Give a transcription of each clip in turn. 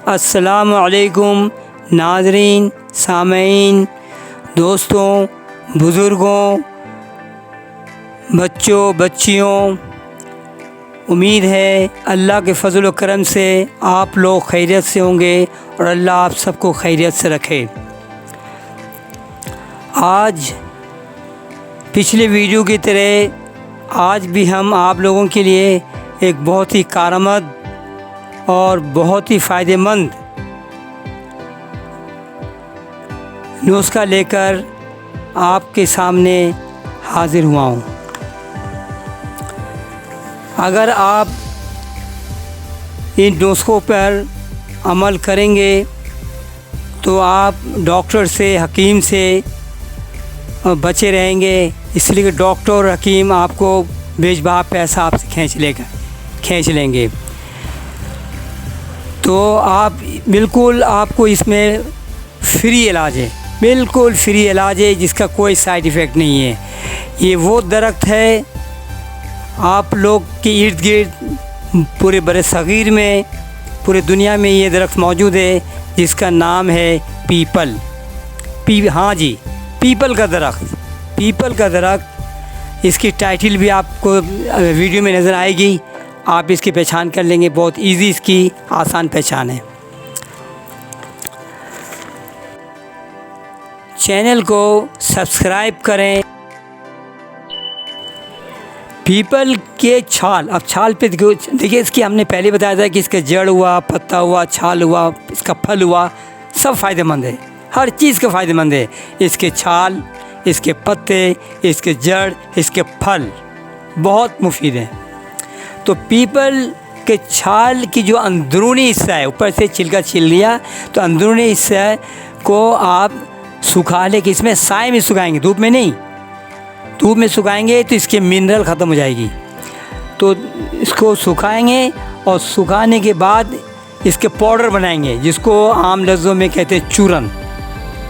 अस्सलामु अलैकुम नाज़रीन, सामीन, दोस्तों, बुज़ुर्गों, बच्चों, बच्चियों, उम्मीद है अल्लाह के फ़ज़ल व करम से आप लोग खैरियत से होंगे और अल्लाह आप सबको खैरियत से रखे। आज पिछले वीडियो की तरह आज भी हम आप लोगों के लिए एक बहुत ही कारआमद और बहुत ही फ़ायदेमंद नुस्खा लेकर आपके सामने हाज़िर हुआ हूँ। अगर आप इन नुस्खों पर अमल करेंगे तो आप डॉक्टर से, हकीम से बचे रहेंगे, इसलिए कि डॉक्टर और हकीम आपको बेजबा पैसा आपसे खींच लेंगे। तो आप बिल्कुल, आपको इसमें फ्री इलाज है, बिल्कुल फ्री इलाज है जिसका कोई साइड इफ़ेक्ट नहीं है। ये वो दरख्त है आप लोग के इर्द गिर्द पूरे बड़े सग़ीर में, पूरे दुनिया में ये दरख्त मौजूद है जिसका नाम है पीपल। हाँ जी, पीपल का दरख्त, पीपल का दरख्त। इसकी टाइटल भी आपको वीडियो में नज़र आएगी, आप इसकी पहचान कर लेंगे। बहुत इजी, इसकी आसान पहचान है। चैनल को सब्सक्राइब करें। पीपल के छाल, अब छाल पे देखिए, इसकी हमने पहले बताया था कि इसका जड़ हुआ, पत्ता हुआ, छाल हुआ, इसका फल हुआ, सब फ़ायदेमंद है, हर चीज़ का फ़ायदेमंद है। इसके छाल, इसके पत्ते, इसके जड़, इसके फल बहुत मुफीद हैं। तो पीपल के छाल की जो अंदरूनी हिस्सा है, ऊपर से छिलका छील लिया तो अंदरूनी हिस्सा को आप सुखा ले, कि इसमें साए में सुखाएंगे, धूप में नहीं। धूप में सुखाएंगे तो इसके मिनरल ख़त्म हो जाएगी। तो इसको सुखाएंगे और सुखाने के बाद इसके पाउडर बनाएंगे, जिसको आम लफ्ज़ों में कहते हैं चूरन।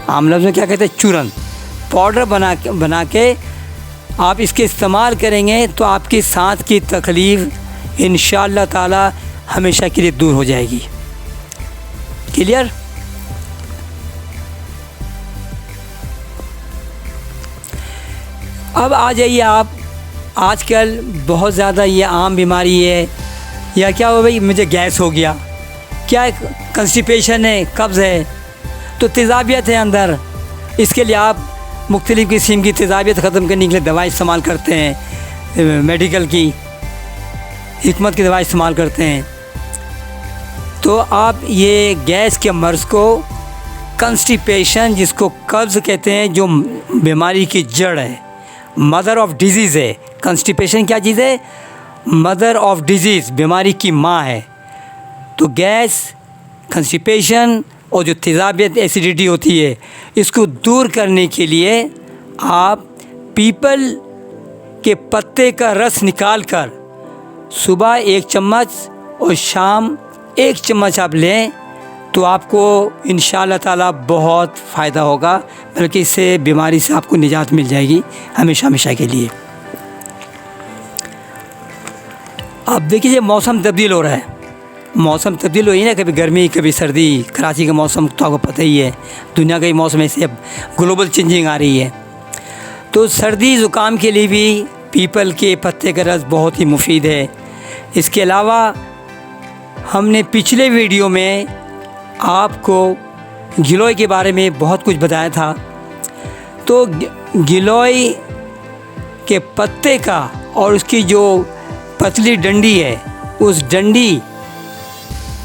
आम लफ्ज़ में क्या कहते हैं? चूरन। पाउडर बना के आप इसके इस्तेमाल करेंगे तो आपकी सांस की तकलीफ़ इंशाअल्लाह ताला हमेशा के लिए दूर हो जाएगी। क्लियर? अब आ जाइए आप, आजकल बहुत ज़्यादा ये आम बीमारी है, या क्या हो भाई, मुझे गैस हो गया, क्या कंस्टिपेशन है, कब्ज़ है, तो तेज़ाबियत है अंदर। इसके लिए आप मुख्तलिफ़ किस्म की तेज़ाबियत ख़त्म करने के लिए दवाई इस्तेमाल करते हैं, मेडिकल की, हिकमत की दवाई इस्तेमाल करते हैं। तो आप ये गैस के मर्ज़ को, कंस्टिपेशन जिसको कब्ज़ कहते हैं, जो बीमारी की जड़ है, मदर ऑफ़ डिजीज़ है। कंस्टिपेशन क्या चीज़ है? मदर ऑफ़ डिजीज़, बीमारी की माँ है। तो गैस, कंस्टिपेशन और जो तेज़ाबियत, एसिडिटी होती है, इसको दूर करने के लिए आप पीपल के पत्ते का रस निकाल कर सुबह 1 चम्मच और शाम 1 चम्मच आप लें तो आपको इंशाअल्लाह ताला बहुत फ़ायदा होगा, बल्कि इससे बीमारी से आपको निजात मिल जाएगी हमेशा हमेशा के लिए। अब देखिए, मौसम तब्दील हो रहा है, मौसम तब्दील हुई ना, कभी गर्मी कभी सर्दी। कराची का मौसम तो आपको पता ही है, दुनिया का ही मौसम ऐसे अब ग्लोबल चेंजिंग आ रही है। तो सर्दी ज़ुकाम के लिए भी पीपल के पत्ते का रस बहुत ही मुफीद है। इसके अलावा हमने पिछले वीडियो में आपको गिलोय के बारे में बहुत कुछ बताया था। तो गिलोय के पत्ते का और उसकी जो पतली डंडी है, उस डंडी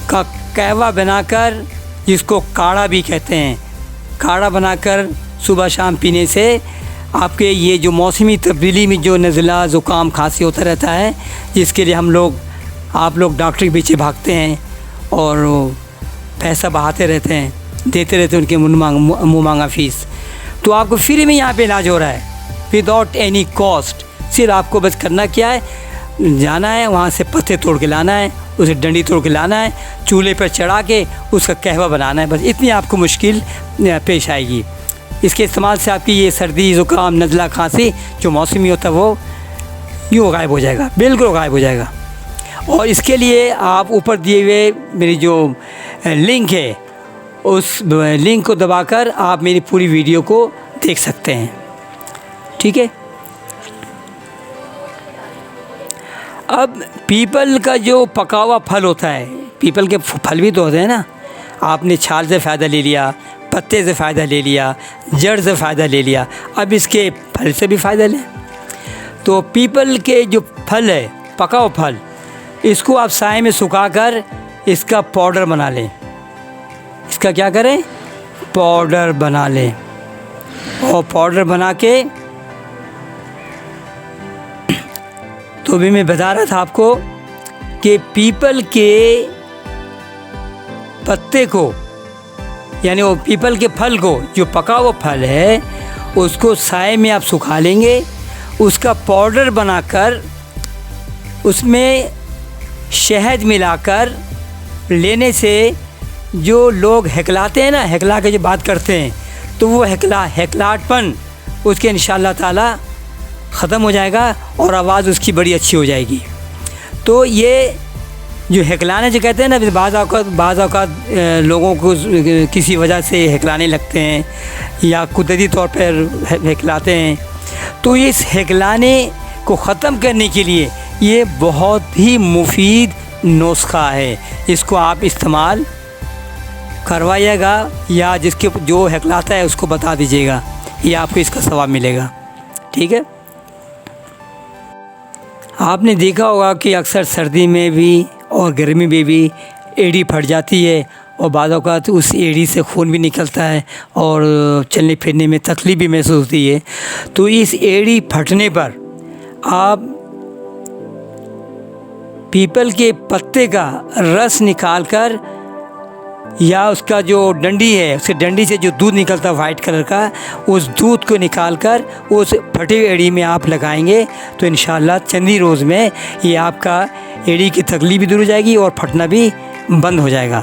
का कहवा बनाकर, जिसको काढ़ा भी कहते हैं, काढ़ा बनाकर सुबह शाम पीने से आपके ये जो मौसमी तब्दीली में जो नज़ला, ज़ुकाम, खांसी होता रहता है, जिसके लिए आप लोग डॉक्टर के पीछे भागते हैं और पैसा बहाते रहते हैं, देते रहते हैं उनके मुँह मांगा फ़ीस, तो आपको फ्री में यहाँ पे इलाज हो रहा है विदाउट एनी कॉस्ट। सिर्फ आपको बस करना क्या है, जाना है, वहाँ से पत्ते तोड़ के लाना है, उसे डंडी तोड़ के लाना है, चूल्हे पर चढ़ा के उसका कहवा बनाना है, बस इतनी आपको मुश्किल पेश आएगी। इसके इस्तेमाल से आपकी ये सर्दी, ज़ुकाम, नज़ला, खांसी जो मौसमी होता है वो यूँ गायब हो जाएगा, बिल्कुल गायब हो जाएगा। और इसके लिए आप ऊपर दिए हुए मेरी जो लिंक है उस लिंक को दबाकर आप मेरी पूरी वीडियो को देख सकते हैं। ठीक है। अब पीपल का जो पका हुआ फल होता है, पीपल के फल भी तो होते हैं ना, आपने छाल से फ़ायदा ले लिया, पत्ते से फ़ायदा ले लिया, जड़ से फ़ायदा ले लिया, अब इसके फल से भी फ़ायदा लें। तो पीपल के जो फल है, पका हुआ फल, इसको आप साए में सुखाकर इसका पाउडर बना लें। इसका क्या करें? पाउडर बना लें। और पाउडर बना के तो भी मैं बता रहा था आपको कि पीपल के पत्ते को, यानी वो पीपल के फल को, जो पका हुआ फल है उसको साए में आप सुखा लेंगे, उसका पाउडर बनाकर उसमें शहद मिलाकर लेने से जो लोग हकलाते हैं ना, हकला के जो बात करते हैं, तो वो हकलाहटपन उसके इंशाअल्लाह ताला ख़त्म हो जाएगा और आवाज़ उसकी बड़ी अच्छी हो जाएगी। तो ये जो हकलाने जो कहते हैं ना, बाज़ औक़ात लोगों को किसी वजह से हकलाने लगते हैं या कुदरती तौर पर हकलाते हैं, तो इस हकलाने को ख़त्म करने के लिए ये बहुत ही मुफीद नुस्खा है। इसको आप इस्तेमाल करवाइएगा या जिसके जो हकलाता है उसको बता दीजिएगा, ये आपको इसका सवाब मिलेगा। ठीक है। आपने देखा होगा कि अक्सर सर्दी में भी और गर्मी में भी एड़ी फट जाती है और बाज़ औक़ात उस एड़ी से खून भी निकलता है और चलने फिरने में तकलीफ़ भी महसूस होती है। तो इस एड़ी फटने पर आप पीपल के पत्ते का रस निकालकर या उसका जो डंडी है, उसके डंडी से जो दूध निकलता है वाइट कलर का, उस दूध को निकालकर उस फटी हुई एड़ी में आप लगाएंगे तो इंशाअल्लाह चंद ही रोज़ में ये आपका एड़ी की तकलीफ़ भी दूर हो जाएगी और फटना भी बंद हो जाएगा।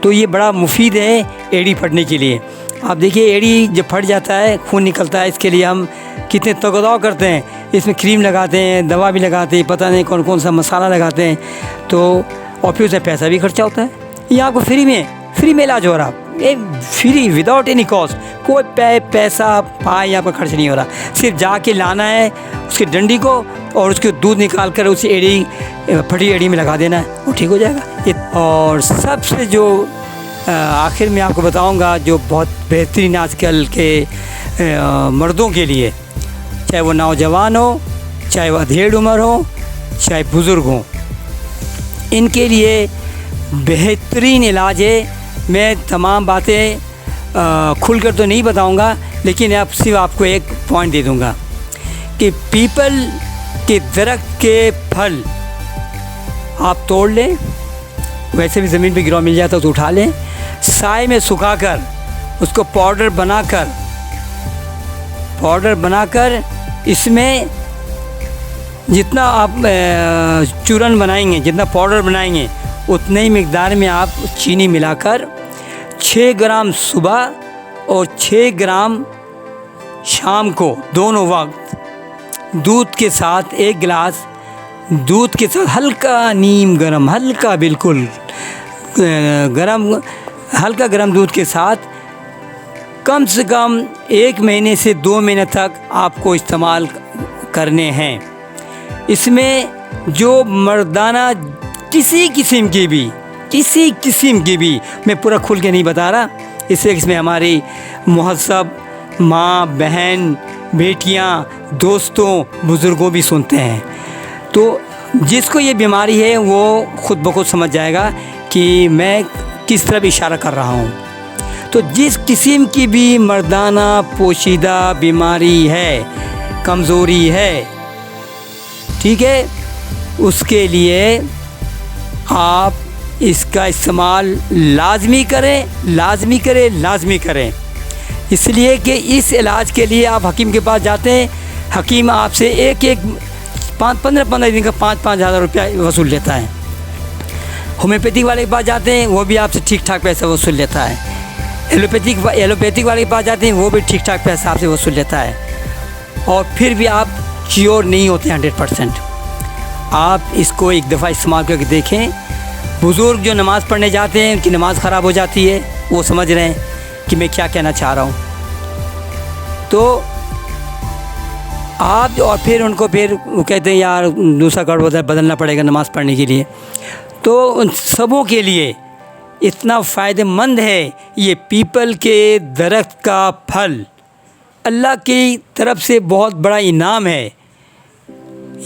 तो ये बड़ा मुफीद है एड़ी फटने के लिए। आप देखिए, एड़ी जब फट जाता है, खून निकलता है, इसके लिए हम कितने तगदाव करते हैं, इसमें क्रीम लगाते हैं, दवा भी लगाते हैं, पता नहीं कौन कौन सा मसाला लगाते हैं, तो और फिर उसमें पैसा भी खर्चा होता है। ये आपको फ्री में इलाज हो रहा, ये फ्री विदाउट एनी कॉस्ट, कोई पैसा पाए यहाँ पर खर्च नहीं हो रहा। सिर्फ जाके लाना है उसकी डंडी को और उसके दूध निकाल कर उस एड़ी, फटी एड़ी में लगा देना है, वो ठीक हो जाएगा। और सबसे जो आखिर में आपको बताऊंगा जो बहुत बेहतरीन आजकल के मर्दों के लिए, चाहे वो नौजवान हो, चाहे वो अधेड़ उम्र हो, चाहे बुज़ुर्ग हो, इनके लिए बेहतरीन इलाज है। मैं तमाम बातें खुलकर तो नहीं बताऊंगा, लेकिन अब सिर्फ आपको एक पॉइंट दे दूंगा कि पीपल के दरख्त के फल आप तोड़ लें, वैसे भी ज़मीन पे गिरा मिल जाता तो उठा लें, साए में सुखाकर उसको पाउडर बनाकर इसमें जितना आप चूरन बनाएंगे, जितना पाउडर बनाएंगे, उतने ही मिक़दार में आप चीनी मिलाकर 6 ग्राम सुबह और 6 ग्राम शाम को दोनों वक्त दूध के साथ, 1 गिलास दूध के साथ हल्का नीम गरम, हल्का बिल्कुल गरम, हल्का गरम दूध के साथ कम से कम 1 महीने से 2 महीने तक आपको इस्तेमाल करने हैं। इसमें जो मर्दाना किसी किस्म की भी मैं पूरा खुल के नहीं बता रहा, इसमें हमारी मुहज़्ज़ब माँ, बहन, बेटियाँ, दोस्तों, बुज़ुर्गों भी सुनते हैं। तो जिसको ये बीमारी है वो ख़ुद ब खुद समझ जाएगा कि मैं किस तरफ इशारा कर रहा हूँ। तो जिस किस्म की भी मर्दाना पोशीदा बीमारी है, कमज़ोरी है, ठीक है, उसके लिए आप इसका इस्तेमाल लाजमी करें। इसलिए कि इस इलाज के लिए आप हकीम के पास जाते हैं, हकीम आपसे एक 15 दिन का 5-5 हज़ार रुपया वसूल लेता है। होम्योपैथिक वाले के पास जाते हैं, वो भी आपसे ठीक ठाक पैसा वसूल लेता है। एलोपैथिक वाले के पास जाते हैं, वो भी ठीक ठाक पैसा आपसे वसूल लेता है, और फिर भी आप क्योर नहीं होते 100%। आप इसको एक दफ़ा इस्तेमाल करके देखें। बुज़ुर्ग जो नमाज़ पढ़ने जाते हैं उनकी नमाज़ ख़राब हो जाती है, वो समझ रहे हैं कि मैं क्या कहना चाह रहा हूँ। तो आप और फिर उनको फिर वो कहते हैं यार दूसरा कार्ड बदलना पड़ेगा नमाज़ पढ़ने के लिए। तो उन सबों के लिए इतना फ़ायदेमंद है ये पीपल के दरख्त का फल, अल्लाह की तरफ से बहुत बड़ा इनाम है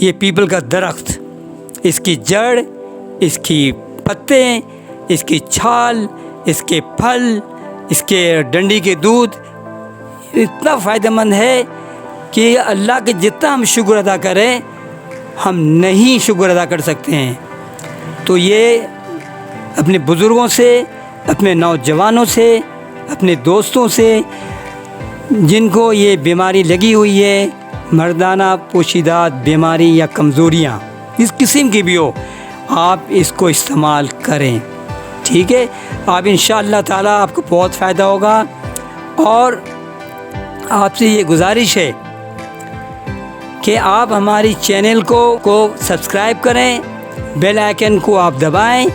ये पीपल का दरख्त। इसकी जड़, इसकी पत्ते, इसकी छाल, इसके फल, इसके डंडी के दूध इतना फ़ायदेमंद है कि अल्लाह के जितना हम शुक्र अदा करें हम नहीं शुक्र अदा कर सकते हैं। तो ये अपने बुज़ुर्गों से, अपने नौजवानों से, अपने दोस्तों से जिनको ये बीमारी लगी हुई है, मर्दाना पोशीदा बीमारी या कमज़ोरियाँ इस किस्म की भी हो, आप इसको इस्तेमाल करें। ठीक है, आप इंशाअल्लाह ताला आपको बहुत फ़ायदा होगा। और आपसे ये गुजारिश है कि आप हमारी चैनल को सब्सक्राइब करें, बेल आइकन को आप दबाएं